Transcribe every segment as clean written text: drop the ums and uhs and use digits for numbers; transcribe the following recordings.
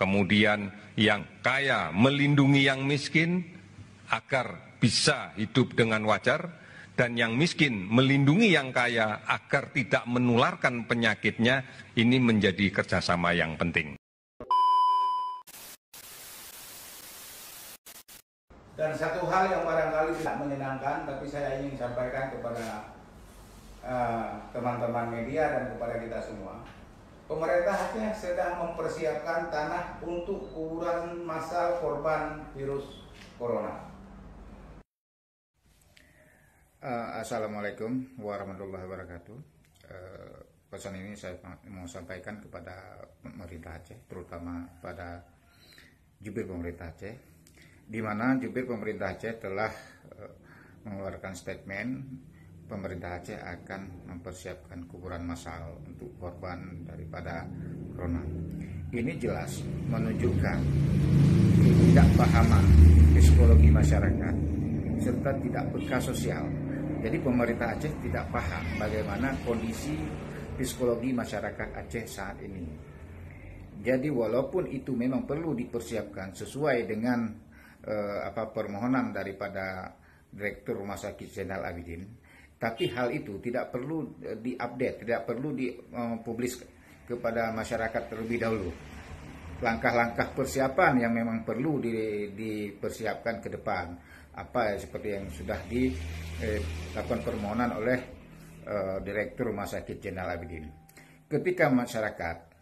kemudian yang kaya melindungi yang miskin agar bisa hidup dengan wajar, dan yang miskin melindungi yang kaya agar tidak menularkan penyakitnya. Ini menjadi kerjasama yang penting. Dan satu hal yang barangkali tidak menyenangkan, tapi saya ingin sampaikan kepada teman-teman media dan kepada kita semua. Pemerintah Aceh sedang mempersiapkan tanah untuk kuburan massal korban virus corona. Assalamualaikum warahmatullahi wabarakatuh. Pesan ini saya mau sampaikan kepada pemerintah Aceh, terutama pada jubir pemerintah Aceh, di mana jubir pemerintah Aceh telah mengeluarkan statement pemerintah Aceh akan mempersiapkan kuburan massal untuk korban daripada corona. Ini jelas menunjukkan ketidakpahaman psikologi masyarakat serta tidak peka sosial. Jadi pemerintah Aceh tidak paham bagaimana kondisi psikologi masyarakat Aceh saat ini. Jadi walaupun itu memang perlu dipersiapkan sesuai dengan permohonan daripada Direktur Rumah Sakit Zainal Abidin, tapi hal itu tidak perlu diupdate, tidak perlu dipublis kepada masyarakat terlebih dahulu. Langkah-langkah persiapan yang memang perlu dipersiapkan ke depan, seperti yang sudah dilakukan permohonan oleh Direktur Rumah Sakit Zainal Abidin. Ketika masyarakat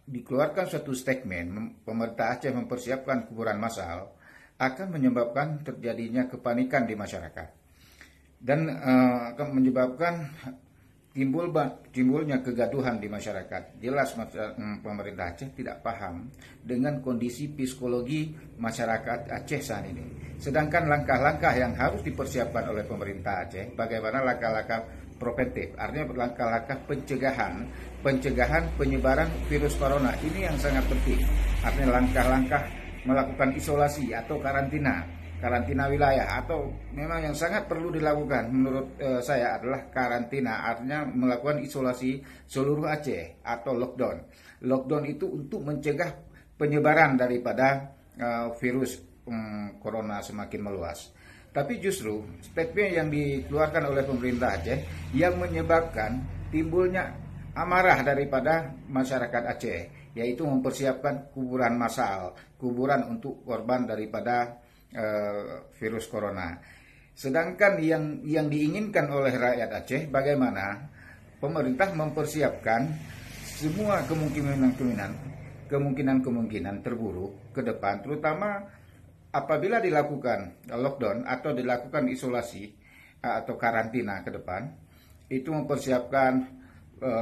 dikeluarkan suatu statement, pemerintah Aceh mempersiapkan kuburan massal, akan menyebabkan terjadinya kepanikan di masyarakat dan akan menyebabkan timbulnya kegaduhan di masyarakat. Jelas pemerintah Aceh tidak paham dengan kondisi psikologi masyarakat Aceh saat ini. Sedangkan langkah-langkah yang harus dipersiapkan oleh pemerintah Aceh, bagaimana langkah-langkah preventif, artinya langkah-langkah pencegahan penyebaran virus corona, ini yang sangat penting. Artinya langkah-langkah melakukan isolasi atau karantina wilayah, atau memang yang sangat perlu dilakukan menurut saya adalah karantina, artinya melakukan isolasi seluruh Aceh atau lockdown. Lockdown itu untuk mencegah penyebaran daripada virus corona semakin meluas. Tapi justru statement yang dikeluarkan oleh pemerintah Aceh yang menyebabkan timbulnya amarah daripada masyarakat Aceh, yaitu mempersiapkan kuburan massal, kuburan untuk korban daripada virus corona. Sedangkan yang diinginkan oleh rakyat Aceh, bagaimana pemerintah mempersiapkan semua kemungkinan terburuk ke depan, terutama apabila dilakukan lockdown atau dilakukan isolasi atau karantina ke depan. Itu mempersiapkan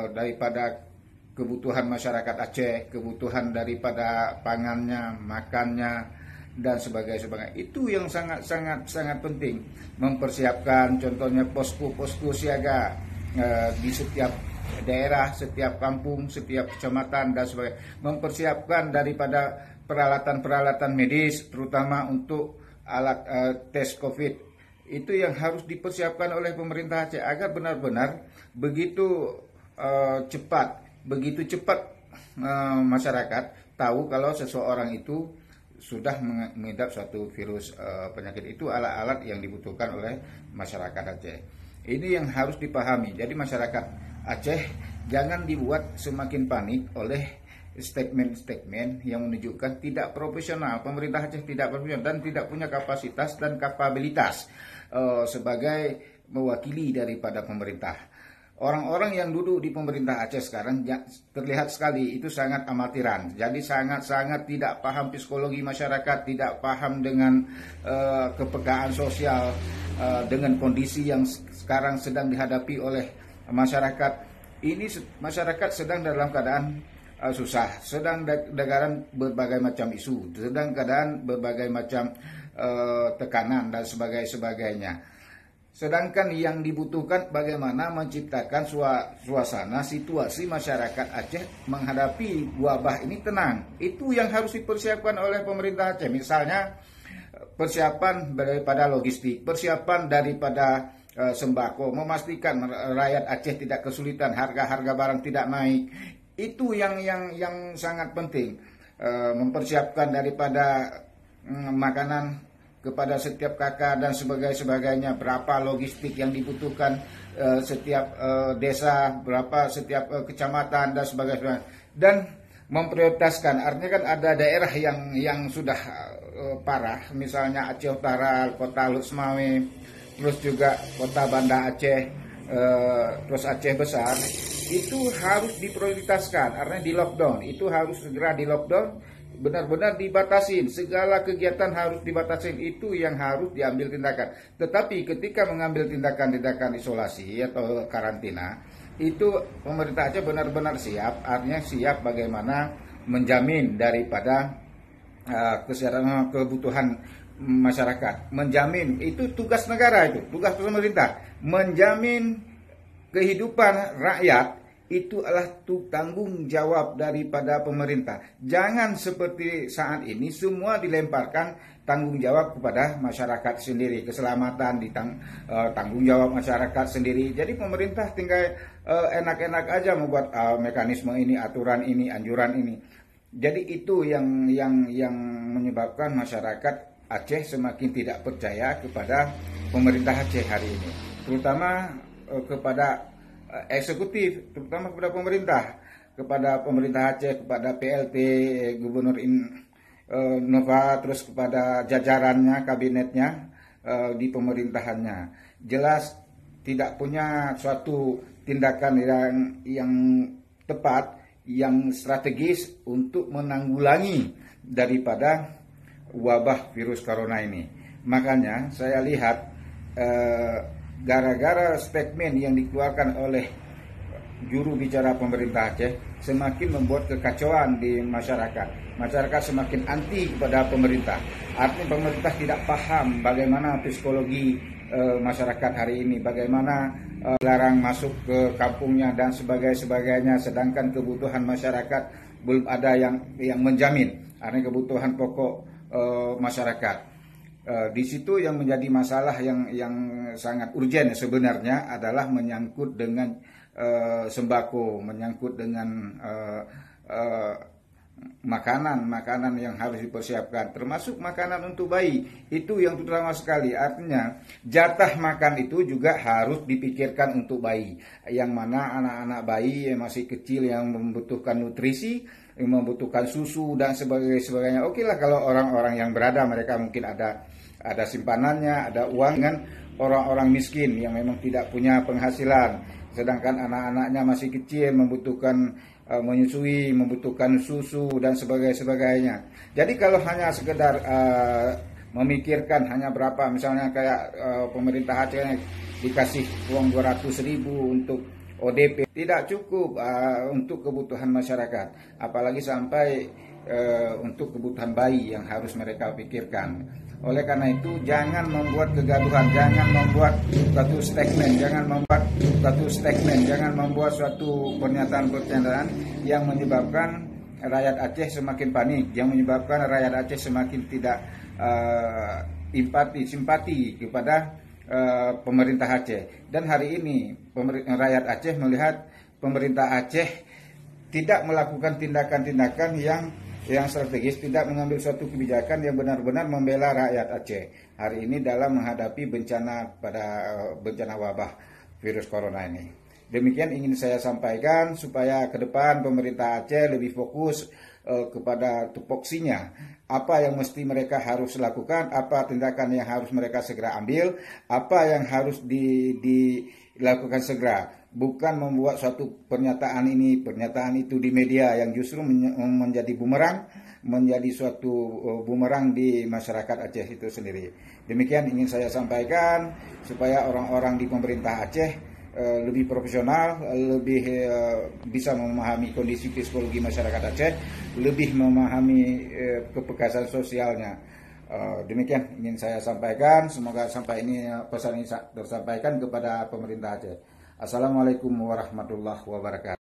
daripada kebutuhan masyarakat Aceh, kebutuhan daripada pangannya, makannya, dan sebagainya. Itu yang sangat penting. Mempersiapkan contohnya posko siaga di setiap daerah, setiap kampung, setiap kecamatan, dan sebagainya. Mempersiapkan daripada peralatan medis, terutama untuk alat tes COVID. Itu yang harus dipersiapkan oleh pemerintah Aceh agar benar-benar begitu cepat masyarakat tahu kalau seseorang itu sudah mengidap suatu virus penyakit. Itu alat-alat yang dibutuhkan oleh masyarakat Aceh. Ini yang harus dipahami. Jadi masyarakat Aceh jangan dibuat semakin panik oleh statement-statement yang menunjukkan tidak profesional. Pemerintah Aceh tidak profesional dan tidak punya kapasitas dan kapabilitas sebagai mewakili daripada pemerintah. Orang-orang yang duduk di pemerintah Aceh sekarang terlihat sekali itu sangat amatiran. Jadi sangat tidak paham psikologi masyarakat, tidak paham dengan kepekaan sosial, dengan kondisi yang sekarang sedang dihadapi oleh masyarakat. Ini masyarakat sedang dalam keadaan susah, sedang dalam berbagai macam isu, sedang keadaan berbagai macam tekanan dan sebagainya. Sedangkan yang dibutuhkan bagaimana menciptakan suasana situasi masyarakat Aceh menghadapi wabah ini tenang. Itu yang harus dipersiapkan oleh pemerintah Aceh. Misalnya persiapan daripada logistik, persiapan daripada sembako, memastikan rakyat Aceh tidak kesulitan, harga barang tidak naik. Itu yang sangat penting. mempersiapkan daripada makanan kepada setiap kakak dan sebagainya, berapa logistik yang dibutuhkan setiap desa, berapa setiap kecamatan dan sebagainya, dan memprioritaskan. Artinya kan ada daerah yang sudah parah, misalnya Aceh Utara, Kota Lusmawe, terus juga Kota Banda Aceh, terus Aceh Besar, itu harus diprioritaskan. Artinya di lockdown, itu harus segera di lockdown, benar-benar dibatasin, segala kegiatan harus dibatasin, itu yang harus diambil tindakan. Tetapi ketika mengambil tindakan isolasi atau karantina, itu pemerintah Aceh benar-benar siap, artinya siap bagaimana menjamin daripada kesehatan kebutuhan masyarakat, menjamin, itu tugas negara, itu tugas pemerintah, menjamin kehidupan rakyat. Itu adalah tanggung jawab daripada pemerintah. Jangan seperti saat ini semua dilemparkan tanggung jawab kepada masyarakat sendiri. Keselamatan tanggung jawab masyarakat sendiri. Jadi pemerintah tinggal enak-enak aja membuat mekanisme ini, aturan ini, anjuran ini. Jadi itu yang menyebabkan masyarakat Aceh semakin tidak percaya kepada pemerintah Aceh hari ini. Terutama kepada eksekutif, terutama kepada pemerintah Aceh, kepada PLT, Gubernur Nova, terus kepada jajarannya, kabinetnya di pemerintahannya. Jelas tidak punya suatu tindakan yang tepat, yang strategis untuk menanggulangi daripada wabah virus corona ini. Makanya saya lihat gara-gara statement yang dikeluarkan oleh juru bicara pemerintah Aceh semakin membuat kekacauan di masyarakat. Masyarakat semakin anti kepada pemerintah. Artinya pemerintah tidak paham bagaimana psikologi masyarakat hari ini, bagaimana larang masuk ke kampungnya dan sebagainya. Sedangkan kebutuhan masyarakat belum ada yang menjamin. Artinya kebutuhan pokok masyarakat. Di situ yang menjadi masalah yang sangat urgen sebenarnya adalah menyangkut dengan sembako, menyangkut dengan makanan yang harus dipersiapkan, termasuk makanan untuk bayi. Itu yang terutama sekali. Artinya jatah makan itu juga harus dipikirkan untuk bayi, yang mana anak-anak bayi yang masih kecil yang membutuhkan nutrisi, yang membutuhkan susu dan sebagainya. Oke lah kalau orang-orang yang berada, mereka mungkin ada simpanannya, ada uang. Dengan orang-orang miskin yang memang tidak punya penghasilan, sedangkan anak-anaknya masih kecil, membutuhkan menyusui, membutuhkan susu dan sebagainya. Jadi kalau hanya sekedar memikirkan hanya berapa, misalnya kayak pemerintah Aceh dikasih uang 200.000 untuk ODP, tidak cukup untuk kebutuhan masyarakat, apalagi sampai untuk kebutuhan bayi yang harus mereka pikirkan. Oleh karena itu jangan membuat kegaduhan, jangan membuat suatu statement, jangan membuat suatu pernyataan yang menyebabkan rakyat Aceh semakin panik, yang menyebabkan rakyat Aceh semakin tidak simpati kepada pemerintah Aceh. Dan hari ini rakyat Aceh melihat pemerintah Aceh tidak melakukan tindakan-tindakan yang strategis, tidak mengambil suatu kebijakan yang benar-benar membela rakyat Aceh hari ini dalam menghadapi bencana wabah virus corona ini. Demikian ingin saya sampaikan supaya ke depan pemerintah Aceh lebih fokus kepada tupoksinya, apa yang mesti mereka harus lakukan, apa tindakan yang harus mereka segera ambil, apa yang harus dilakukan segera. Bukan membuat suatu pernyataan itu di media yang justru menjadi suatu bumerang di masyarakat Aceh itu sendiri. Demikian ingin saya sampaikan supaya orang-orang di pemerintah Aceh lebih profesional, lebih bisa memahami kondisi psikologi masyarakat Aceh, lebih memahami kepekasan sosialnya. Demikian ingin saya sampaikan. Semoga sampai ini pesan ini tersampaikan kepada pemerintah Aceh. Assalamualaikum warahmatullahi wabarakatuh.